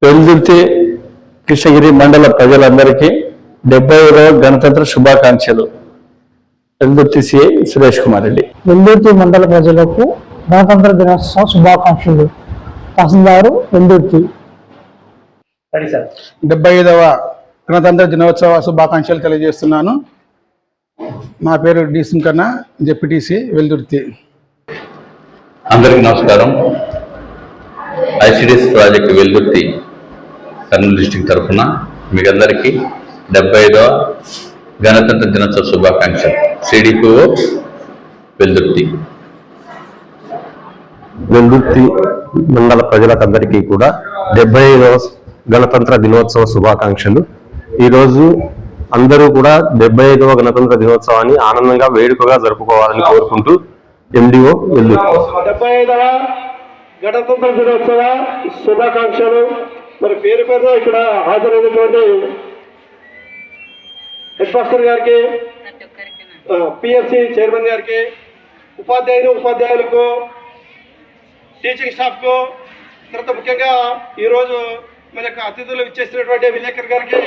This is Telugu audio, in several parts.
వెల్దుర్తి కృష్ణగిరి మండల ప్రజలందరికీ 70వ గణతంత్ర శుభాకాంక్షలు. వెల్దుర్తి సిఐ సురేష్ కుమార్ రెడ్డి. వెల్దుర్తి మండల ప్రజలకు గణతంత్ర దినోత్సవ శుభాకాంక్షలు. తహసీల్దారు వెల్దుర్తి. 75వ గణతంత్ర దినోత్సవ శుభాకాంక్షలు తెలియజేస్తున్నాను. నా పేరు డి సింకన్న, జెడ్పీటీసీ వెల్దుర్తి. అందరికీ నమస్కారం. ICDS project Veldurthi Kurnool district తరఫున మీకు అందరికీ 75వ గణతంత్ర దినోత్సవ శుభాకాంక్షలు. సిడిపిఓ వెల్దుర్తి. వెల్దుర్తి మండల ప్రజలకందరికీ కూడా 75వ గణతంత్ర దినోత్సవ శుభాకాంక్షలు. ఈరోజు అందరూ కూడా 75వ గణతంత్ర దినోత్సవాన్ని ఆనందంగా వేడుకగా జరుపుకోవాలని కోరుకుంటూ ఎండిఓ వెల్దుర్తి. 75వ గణతంత్ర దినోత్సవ శుభాకాంక్షలు. మరి పేరు పేరు ఇక్కడ హాజరైనటువంటి హెడ్ మాస్టర్ గారికి, పిఎస్సి చైర్మన్ గారికి, ఉపాధ్యాయులకు, టీచింగ్ స్టాఫ్కు, తర్వాత ముఖ్యంగా ఈరోజు మనకు అతిథులు ఇచ్చేసినటువంటి విలేకర్ గారికి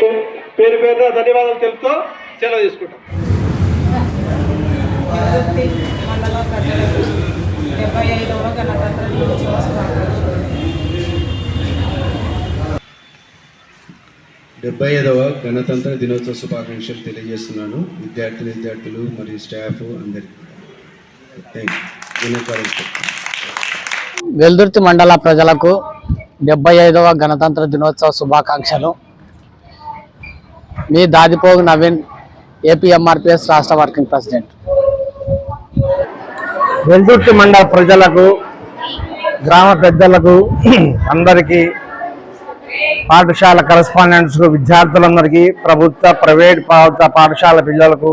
పేరు పేరున ధన్యవాదాలు తెలుపుతూ సెలవు తీసుకుంటాం. 75వ గణతంత్ర దినోత్సవ శుభాకాంక్షలు తెలియజేస్తున్నాను విద్యార్థులు మరియు స్టాఫ్ అందరికీ. వెల్దుర్తి మండల ప్రజలకు 75వ గణతంత్ర దినోత్సవ శుభాకాంక్షలు. మీ దాదిపోగు నవీన్, ఏపీఎంఆర్పిఎస్ రాష్ట్ర వర్కింగ్ ప్రెసిడెంట్. వెల్దుర్తి మండల ప్రజలకు, గ్రామ పెద్దలకు, అందరికీ, పాఠశాల కరెస్పాండెంట్స్, విద్యార్థులందరికీ, ప్రభుత్వ ప్రైవేట్ పాఠశాల పిల్లలకు,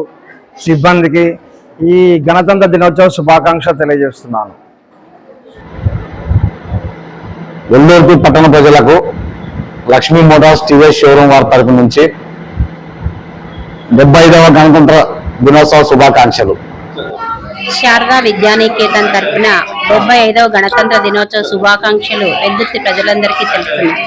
సిబ్బందికి ఈ గణతంత్ర దినోత్సవ శుభాకాంక్షలు తెలియజేస్తున్నాను. వెల్దుర్తి పట్టణ ప్రజలకు లక్ష్మీ మోటార్స్ టీవీఎస్ షోరూమ్ వారి తరపు నుంచి 75వ గణతంత్ర దినోత్సవ శుభాకాంక్షలు. శారదా విద్యానికేతన్ తరఫున 75వ గణతంత్ర దినోత్సవ శుభాకాంక్షలు వెల్దుర్తి ప్రజలందరికీ తెలుపుతున్నాను.